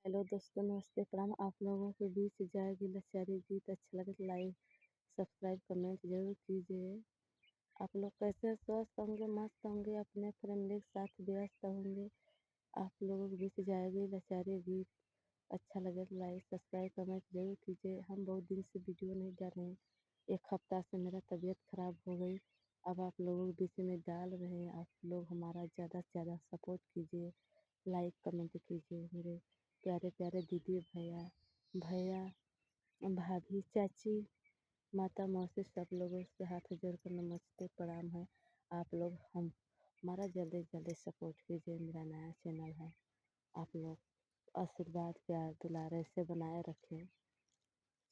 Hello दोस्तों, नमस्ते, प्रणाम। आप लोगों के बीच जाएगी लचारी गीत अच्छा लगे तो लाइक सब्सक्राइब कमेंट जरूर कीजिए। आप लोग कैसे स्वस्थ होंगे, मस्त होंगे, अपने फैमिली के साथ व्यस्त होंगे। आप लोगों के बीच जाएगी लचारी गीत अच्छा लगे तो लाइक सब्सक्राइब कमेंट जरूर कीजिए। हम बहुत दिन से वीडियो नहीं डाल रहे हैं, एक हफ्ता से मेरा तबीयत खराब हो गई। अब आप लोगों के बीच में डाल रहे हैं। आप लोग हमारा ज़्यादा से ज़्यादा सपोर्ट कीजिए, लाइक कमेंट कीजिए। मेरे प्यारे प्यारे दीदी भैया भैया भाभी चाची माता मौसी सब लोगों से हाथ जोड़कर नमस्ते प्रणाम है। आप लोग हमारा जल्दी जल्दी सपोर्ट कीजिए। मेरा नया चैनल है, आप लोग आशीर्वाद प्यार दुलार ऐसे बनाए रखें।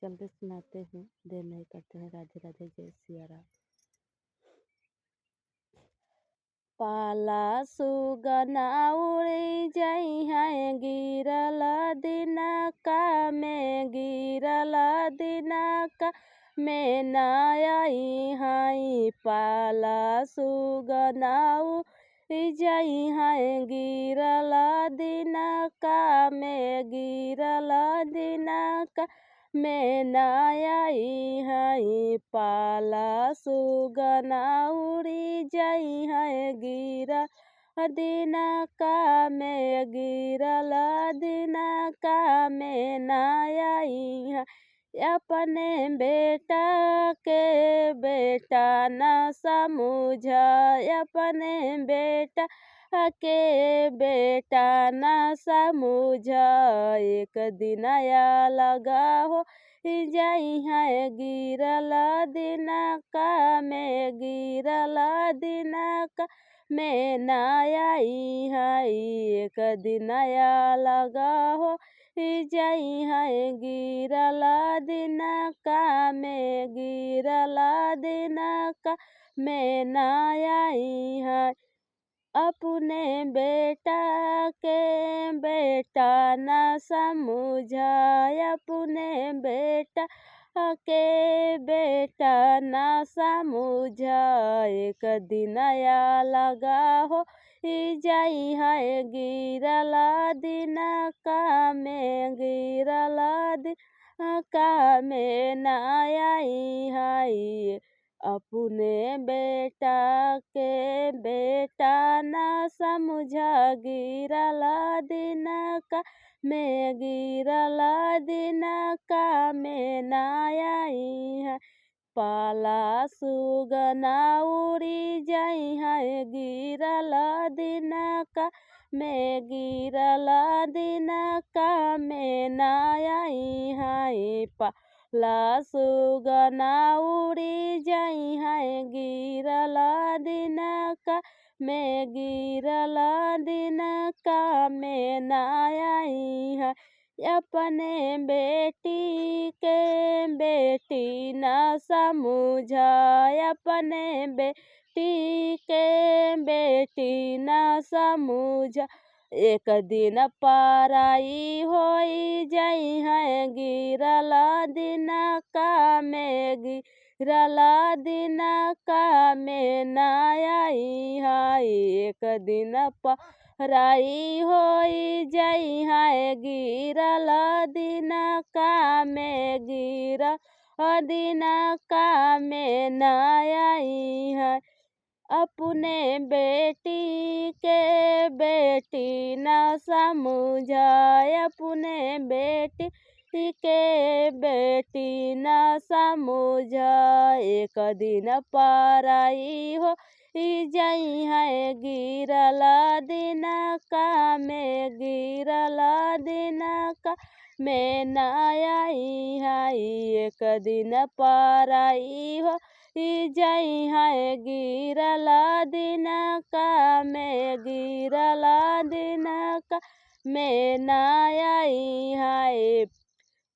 जल्दी सुनाते हैं, देर नहीं करते हैं। राधे राधे, जय सिया राम। पाला सुगना उड़ी जाई है गिरल दिनका में, गिरल दिनका में न आई है। पाला सुगना उड़ी जाई है गिरल दिनका में, गिरल दिनका में न आई है। पाला सुगना उड़ी जाई है गिरल दिनका में, गिरल दिनका में न आई है। अपने बेटा के बेटा न समझा, अपने बेटा के बेटा न समझा। एक दिन आया लगा हो जाई है गिरल दिनका में, गिरल दिनका में न आई है। एक दिन आया लगा हो जाई है गिरल दिनका में, गिरल दिनका में न आई है। अपने बेटा के बेटा न समझा, अपने बेटा के बेटा न समझा। एक दिन आया लगा हो जाई है गिरल दिनका में, गिरल दिनका में न आई है। अपने बेटा के बेटा न समझा, गिरल दिनका में, गिरल दिनका में न आई है। पाला सुगना उड़ी जाई है गिरल दिनका में, गिरल दिनका में न आई है। पाला सुगना उड़ी जाई है गिरल दिनका में, गिरल दिनका में न आई है। अपने बेटी के बेटी न समझा, अपने बेटी के बेटी न समझा। एक दिन पराई होई जाई है गिरल दिनका में, गिरल दिनका में न आई है। एक दिन पराई होई जाई है गिरल दिनका में, गिरल दिनका में न आई है। अपने बेटी के बेटी न समझा, अपने बेटी के बेटी न समझा। एक दिन पराई हो जाई है गिरल दिनका में, गिरल दिनका में न आई है। एक दिन पराई हो जाई है गिरल दिनका में, गिरल दिनका में न आई है।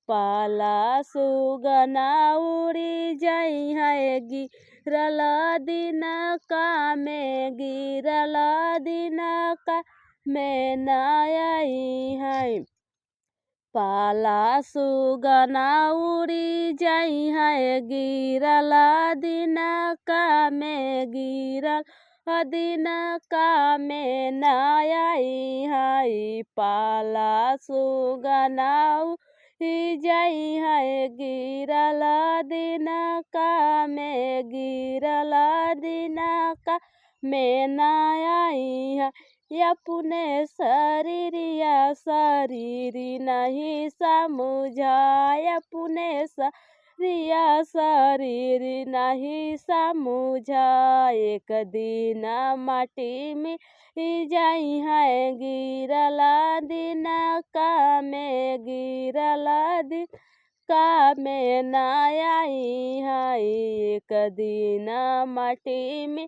पाला सुगना उड़ी जाई है गिरल दिनका में, गिरल दिनका में न आई है। पाला सुगना उड़ी जाई है गिरल दिनका में, गिरल दिन का में नाई हाई पाला सुगनाऊ ही जाई है गिरल दिन का में गिरल दिन का में नाई है अपने शरीरिया शरीरी नहीं समुझाय अपने शरीरिया शरीर नहीं समुझा एक दिन माटी में ही जाई है गिरला दिन का में गिरला दिन का में नाई है एक दिन माटी में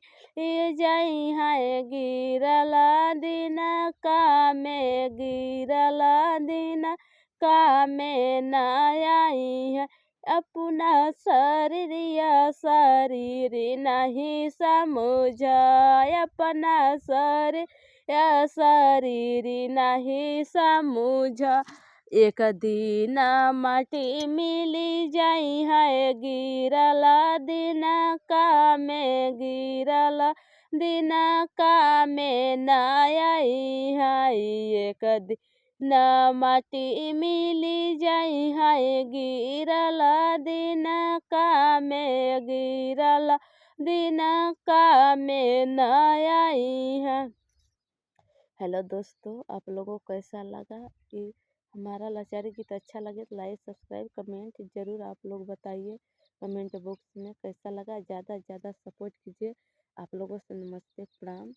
जाई है गिरला दिन का में गिरला दिन का में नाई है अपना शरीरिया शरीर नहीं समझा अपना शरीर या शरीर नहीं समझा एक दिन माटी मिली जाई है गिरला दिन का में गिरला दिन का में नाई है एक दिन माटी मिली जाई है गिरला दिन का में गिरला दिन का में नाई है। हेलो दोस्तों, आप लोगों को कैसा लगा कि हमारा लाचारी गीत अच्छा लगे तो लाइक सब्सक्राइब कमेंट ज़रूर आप लोग बताइए कमेंट बॉक्स में कैसा लगा। ज़्यादा से ज़्यादा सपोर्ट कीजिए। आप लोगों से नमस्ते प्रणाम।